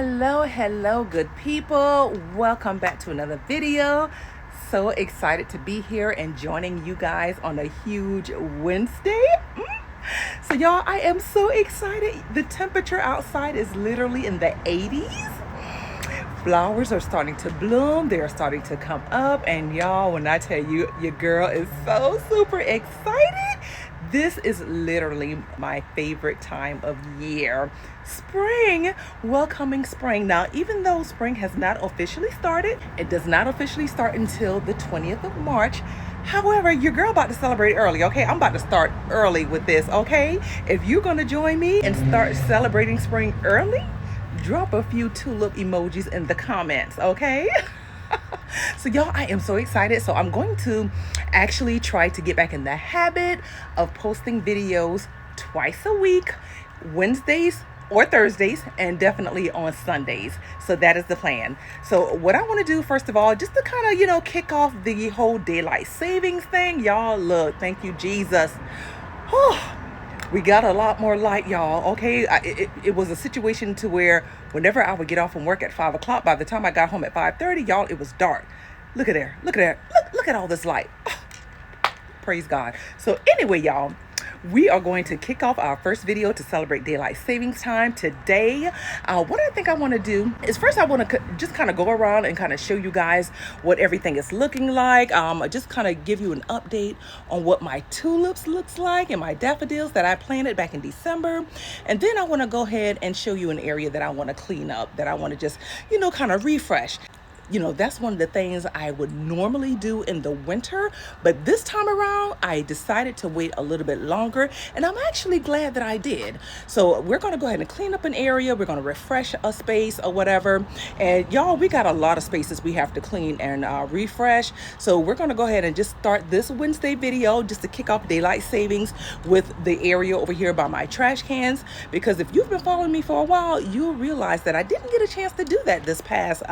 Hello, good people. Welcome back to another video. So excited to be here and joining you guys on a huge Wednesday. So y'all, I am so excited. The temperature outside is literally in the 80s. Flowers are starting to bloom. They are starting to come up. And y'all, when I tell you, your girl is so super excited. This is literally my favorite time of year. Spring, welcoming spring. Now, even though spring has not officially started, it does not officially start until the 20th of March. However, your girl about to celebrate early, okay? I'm about to start early with this, okay? If you're gonna join me and start celebrating spring early, drop a few tulip emojis in the comments, okay? So y'all, I am so excited. So I'm going to actually try to get back in the habit of posting videos twice a week, Wednesdays or Thursdays, and definitely on Sundays. So that is the plan. So what I want to do, first of all, just to kind of, kick off the whole daylight savings thing. Y'all, look, thank you, Jesus. We got a lot more light, y'all. Okay, it was a situation to where whenever I would get off from work at 5 o'clock, by the time I got home at 5:30, y'all, it was dark. Look at there, look at all this light. Praise God. So anyway, y'all, we are going to kick off our first video to celebrate daylight savings time today. What I think I want to do is first I want to just kind of go around and kind of show you guys what everything is looking like. Just kind of give you an update on what my tulips looks like and my daffodils that I planted back in December. And then I want to go ahead and show you an area that I want to clean up, that I want to just, kind of refresh. That's one of the things I would normally do in the winter, but this time around, I decided to wait a little bit longer, and I'm actually glad that I did. So we're going to go ahead and clean up an area. We're going to refresh a space or whatever. And y'all, we got a lot of spaces we have to clean and refresh. So we're going to go ahead and just start this Wednesday video just to kick off daylight savings with the area over here by my trash cans, because if you've been following me for a while, you'll realize that I didn't get a chance to do that this past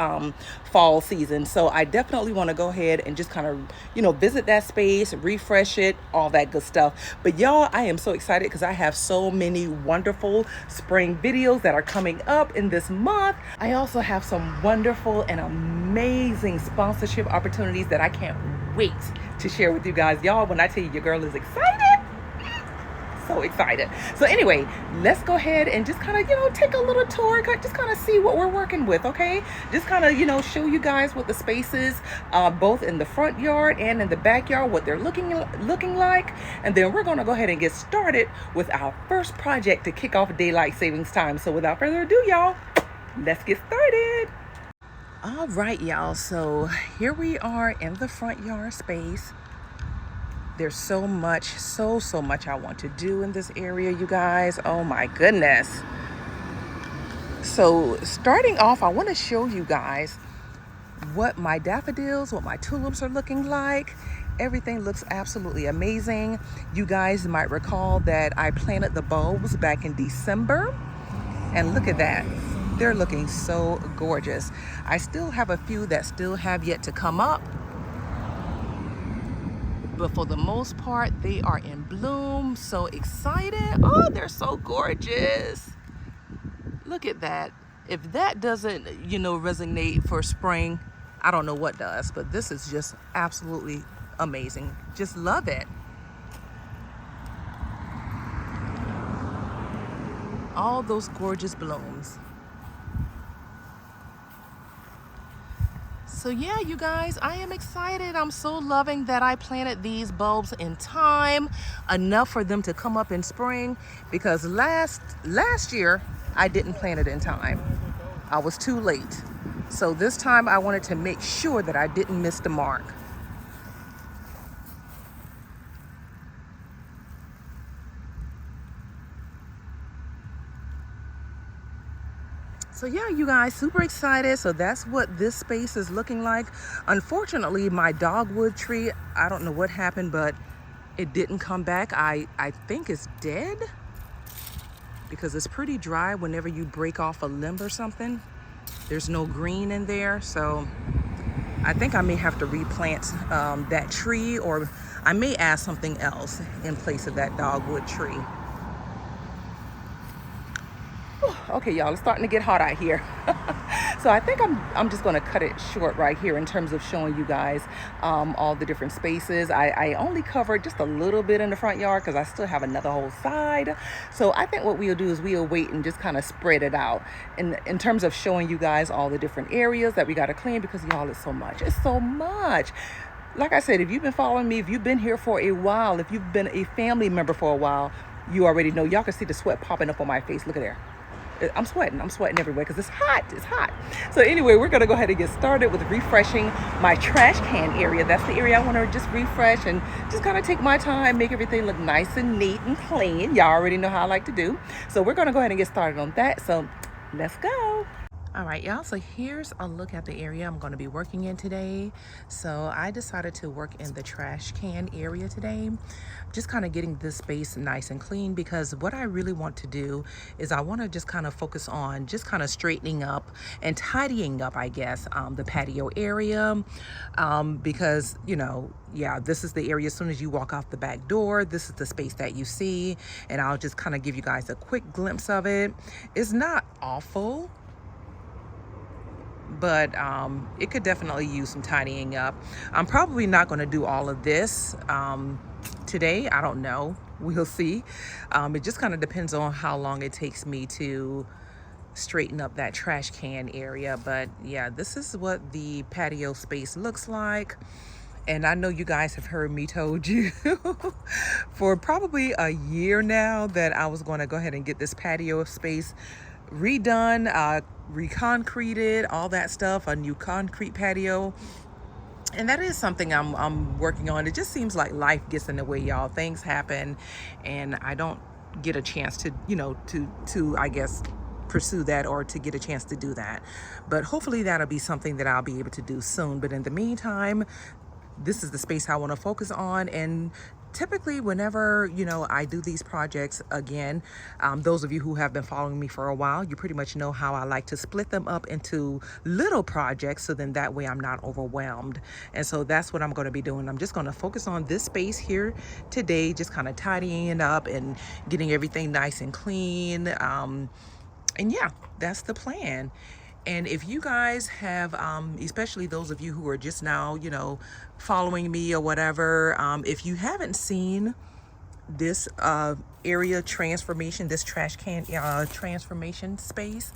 fall season. So I definitely want to go ahead and just kind of, visit that space, refresh it, all that good stuff. But y'all, I am so excited because I have so many wonderful spring videos that are coming up in this month. I also have some wonderful and amazing sponsorship opportunities that I can't wait to share with you guys. Y'all, when I tell you your girl is excited, so excited. So anyway, let's go ahead and just kind of, take a little tour, just kind of see what we're working with, okay? Just kind of, show you guys what the space is, both in the front yard and in the backyard, what they're looking like. And then we're going to go ahead and get started with our first project to kick off daylight savings time. So without further ado, y'all, let's get started. All right, y'all. So here we are in the front yard space. There's so much I want to do in this area, you guys. Oh my goodness. So starting off, I want to show you guys what my daffodils, what my tulips are looking like. Everything looks absolutely amazing. You guys might recall that I planted the bulbs back in December. And look at that. They're looking so gorgeous. I still have a few that still have yet to come up. But for the most part, they are in bloom. So excited. Oh, they're so gorgeous. Look at that. If that doesn't, resonate for spring, I don't know what does. But this is just absolutely amazing. Just love it. All those gorgeous blooms. So yeah, you guys, I am excited. I'm so loving that I planted these bulbs in time, enough for them to come up in spring, because last year I didn't plant it in time. I was too late. So this time I wanted to make sure that I didn't miss the mark. So yeah, you guys, super excited. So that's what this space is looking like. Unfortunately, my dogwood tree, I don't know what happened, but it didn't come back. I think it's dead, because it's pretty dry whenever you break off a limb or something. There's no green in there. So I think I may have to replant that tree, or I may add something else in place of that dogwood tree. Okay, y'all, it's starting to get hot out here. So I think I'm just going to cut it short right here in terms of showing you guys all the different spaces. I only covered just a little bit in the front yard because I still have another whole side. So I think what we'll do is we'll wait and just kind of spread it out in terms of showing you guys all the different areas that we got to clean, because y'all, it's so much. It's so much. Like I said, if you've been following me, if you've been here for a while, if you've been a family member for a while, you already know. Y'all can see the sweat popping up on my face. Look at there. I'm sweating everywhere because it's hot. So anyway, we're going to go ahead and get started with refreshing my trash can area. That's the area I want to just refresh and just kind of take my time, make everything look nice and neat and clean. Y'all already know how I like to do. So we're going to go ahead and get started on that. So let's go. All right, y'all, so here's a look at the area I'm going to be working in today. So I decided to work in the trash can area today, just kind of getting this space nice and clean, because what I really want to do is I want to just kind of focus on just kind of straightening up and tidying up, I guess, the patio area, because, you know, yeah, this is the area. As soon as you walk off the back door, this is the space that you see, and I'll just kind of give you guys a quick glimpse of it. It's not awful, but it could definitely use some tidying up. I'm probably not going to do all of this today. I don't know. We'll see. It just kind of depends on how long it takes me to straighten up that trash can area. But yeah, this is what the patio space looks like. And I know you guys have heard me told you for probably a year now that I was going to go ahead and get this patio space redone, reconcreted, all that stuff, a new concrete patio. And that is something I'm working on. It just seems like life gets in the way, y'all. Things happen, and I don't get a chance to, you know, to I guess pursue that, or to get a chance to do that. But hopefully that'll be something that I'll be able to do soon. But in the meantime, this is the space I want to focus on. And typically whenever, you know, I do these projects, again, those of you who have been following me for a while, you pretty much know how I like to split them up into little projects, so then that way I'm not overwhelmed. And so that's what I'm going to be doing. I'm just going to focus on this space here today, just kind of tidying it up and getting everything nice and clean. And yeah, that's the plan. And if you guys have, especially those of you who are just now, you know, following me or whatever, if you haven't seen this area transformation, this trash can transformation space,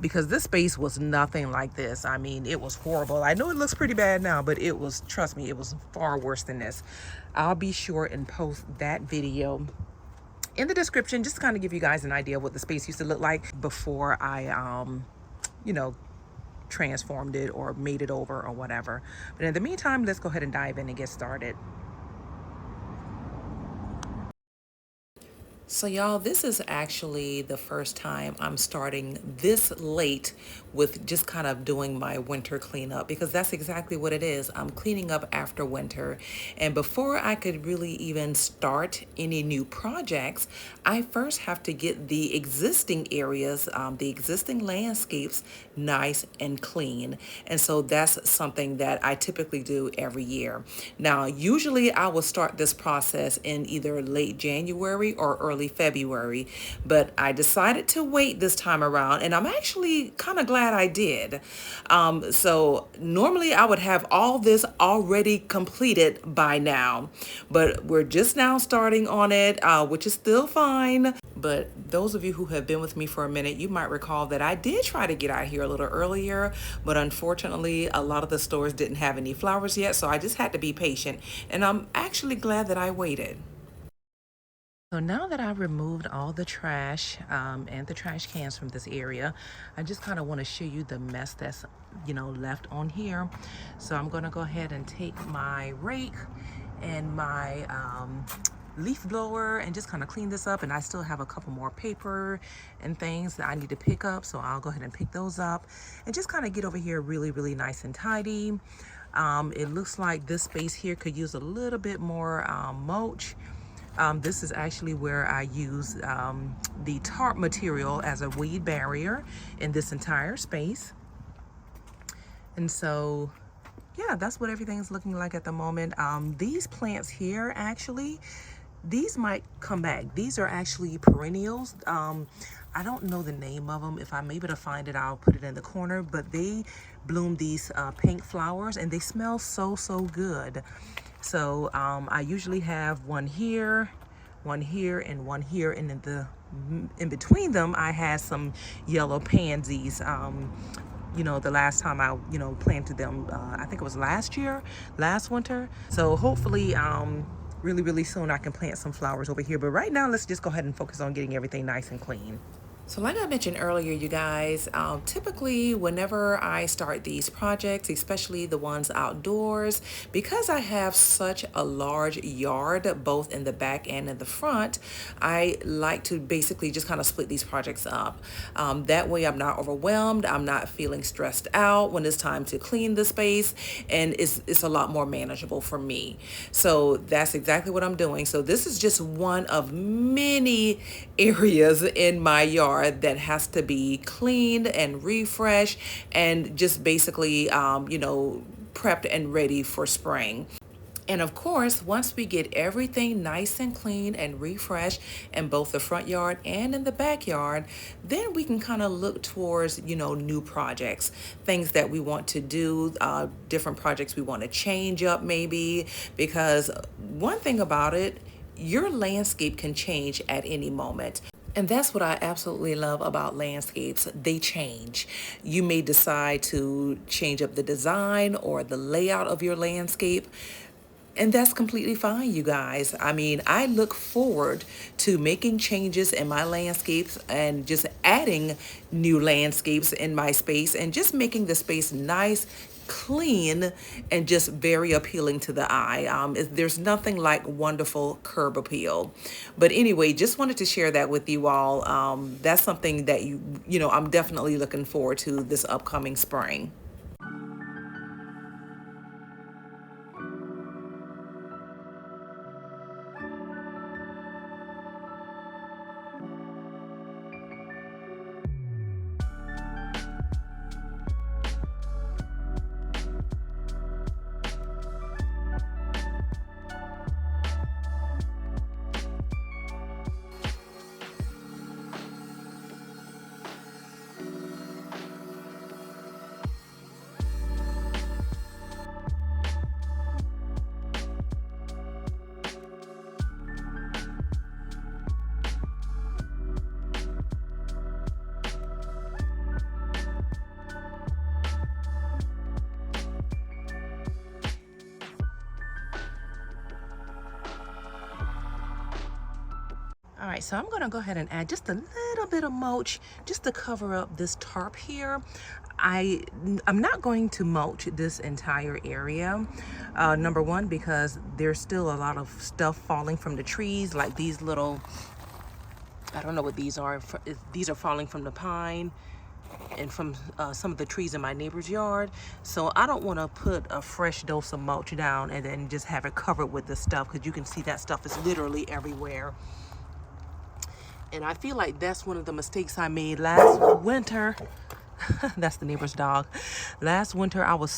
because this space was nothing like this. I mean, it was horrible. I know it looks pretty bad now, but it was, trust me, it was far worse than this. I'll be sure and post that video in the description, just to kind of give you guys an idea of what the space used to look like before I, you know, transformed it or made it over or whatever. But in the meantime, let's go ahead and dive in and get started. So y'all, this is actually the first time I'm starting this late with just kind of doing my winter cleanup, because that's exactly what it is. I'm cleaning up after winter. And before I could really even start any new projects, I first have to get the existing areas, the existing landscapes nice and clean. And so that's something that I typically do every year. Now, usually I will start this process in either late January or early February, but I decided to wait this time around, and I'm actually kind of glad I did. So normally I would have all this already completed by now, but we're just now starting on it, which is still fine. But those of you who have been with me for a minute, you might recall that I did try to get out here a little earlier, but unfortunately a lot of the stores didn't have any flowers yet, so I just had to be patient, and I'm actually glad that I waited. So now that I've removed all the trash and the trash cans from this area, I just kind of want to show you the mess that's, you know, left on here. So I'm going to go ahead and take my rake and my leaf blower and just kind of clean this up. And I still have a couple more paper and things that I need to pick up, so I'll go ahead and pick those up and just kind of get over here really, really nice and tidy. It looks like this space here could use a little bit more mulch. This is actually where I use the tarp material as a weed barrier in this entire space. And so, yeah, that's what everything's looking like at the moment. These plants here, actually, these might come back. These are actually perennials. I don't know the name of them. If I'm able to find it, I'll put it in the corner. But they bloom these pink flowers, and they smell so, so good. So I usually have one here, and one here, and in between them, I had some yellow pansies. You know, the last time I, planted them, I think it was last winter. So hopefully, really, really soon I can plant some flowers over here. But right now, let's just go ahead and focus on getting everything nice and clean. So like I mentioned earlier, you guys, typically whenever I start these projects, especially the ones outdoors, because I have such a large yard, both in the back and in the front, I like to basically just kind of split these projects up. That way I'm not overwhelmed, I'm not feeling stressed out when it's time to clean the space, and it's a lot more manageable for me. So that's exactly what I'm doing. So this is just one of many areas in my yard that has to be cleaned and refreshed and just basically, prepped and ready for spring. And of course, once we get everything nice and clean and refreshed in both the front yard and in the backyard, then we can kind of look towards, new projects, things that we want to do, different projects we want to change up maybe, because one thing about it, your landscape can change at any moment. And that's what I absolutely love about landscapes. They change. You may decide to change up the design or the layout of your landscape. And that's completely fine, you guys. I mean, I look forward to making changes in my landscapes and just adding new landscapes in my space and just making the space nice, clean, and just very appealing to the eye. There's nothing like wonderful curb appeal. But anyway, just wanted to share that with you all. That's something that I'm definitely looking forward to this upcoming spring. All right, so I'm gonna go ahead and add just a little bit of mulch just to cover up this tarp here. I'm not going to mulch this entire area. Number one, because there's still a lot of stuff falling from the trees, like these little, I don't know what these are. These are falling from the pine and from some of the trees in my neighbor's yard. So I don't want to put a fresh dose of mulch down and then just have it covered with this stuff, because you can see that stuff is literally everywhere. And I feel like that's one of the mistakes I made last winter. That's the neighbor's dog. Last winter, I was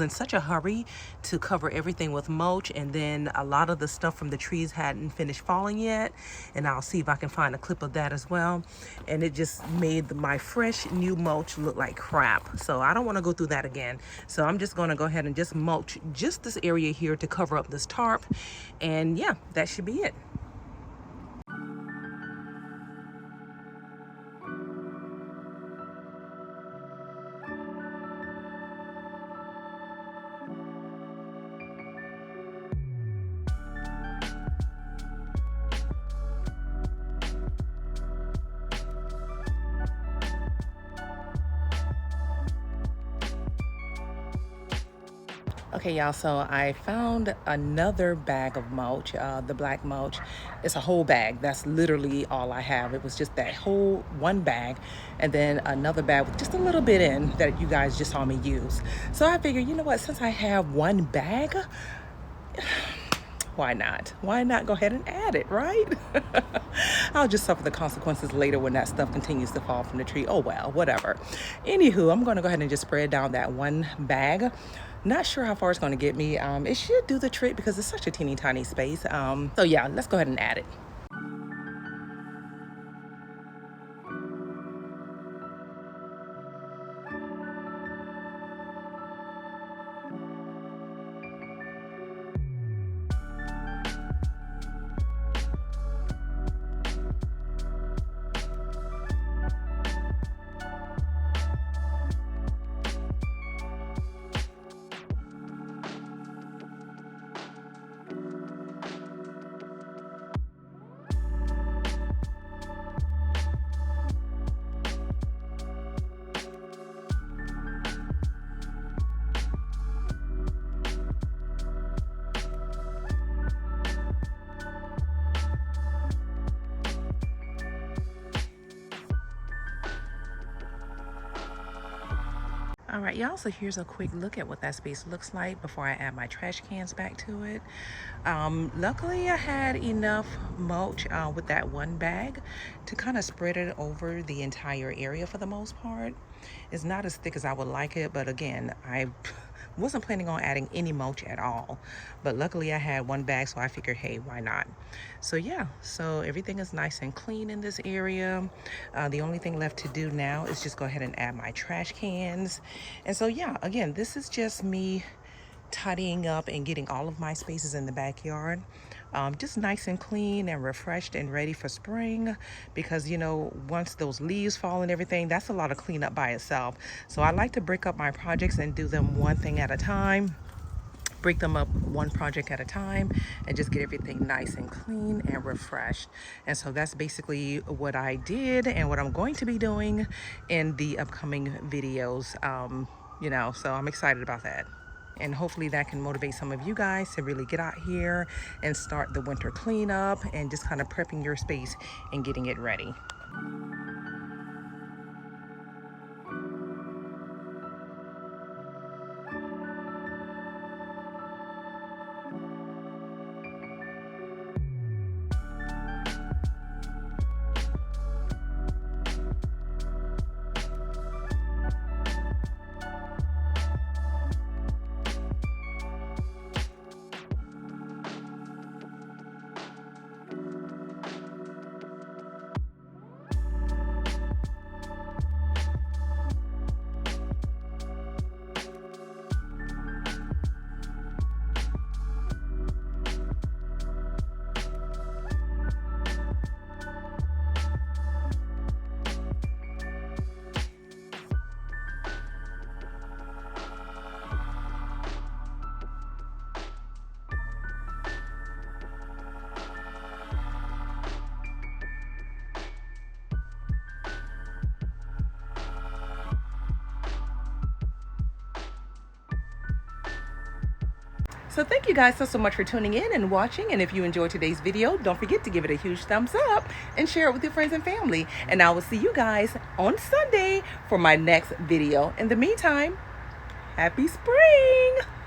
in such a hurry to cover everything with mulch, and then a lot of the stuff from the trees hadn't finished falling yet. And I'll see if I can find a clip of that as well. And it just made my fresh new mulch look like crap. So I don't want to go through that again. So I'm just going to go ahead and just mulch just this area here to cover up this tarp. And yeah, that should be it. Okay, y'all, so I found another bag of mulch, the black mulch. It's a whole bag. That's literally all I have. It was just that whole one bag, and then another bag with just a little bit in that you guys just saw me use. So I figured, you know what, since I have one bag, why not? Why not go ahead and add it, right? I'll just suffer the consequences later when that stuff continues to fall from the tree. Oh well, whatever. Anywho, I'm gonna go ahead and just spread down that one bag. Not sure how far it's gonna get me. It should do the trick because it's such a teeny tiny space. So yeah, let's go ahead and add it. All right, y'all, so here's a quick look at what that space looks like before I add my trash cans back to it. Luckily, I had enough mulch with that one bag to kind of spread it over the entire area for the most part. It's not as thick as I would like it, but again, I wasn't planning on adding any mulch at all. But luckily, I had one bag, so I figured, hey, why not? So yeah, so everything is nice and clean in this area. The only thing left to do now is just go ahead and add my trash cans. And so yeah, again, this is just me tidying up and getting all of my spaces in the backyard just nice and clean and refreshed and ready for spring, because you know, once those leaves fall and everything, that's a lot of cleanup by itself. So I like to break up my projects and do them one thing at a time, break them up one project at a time, and just get everything nice and clean and refreshed. And so that's basically what I did and what I'm going to be doing in the upcoming videos. You know, so I'm excited about that. And hopefully that can motivate some of you guys to really get out here and start the winter cleanup and just kind of prepping your space and getting it ready. So thank you guys so much for tuning in and watching. And if you enjoyed today's video, don't forget to give it a huge thumbs up and share it with your friends and family. And I will see you guys on Sunday for my next video. In the meantime, happy spring!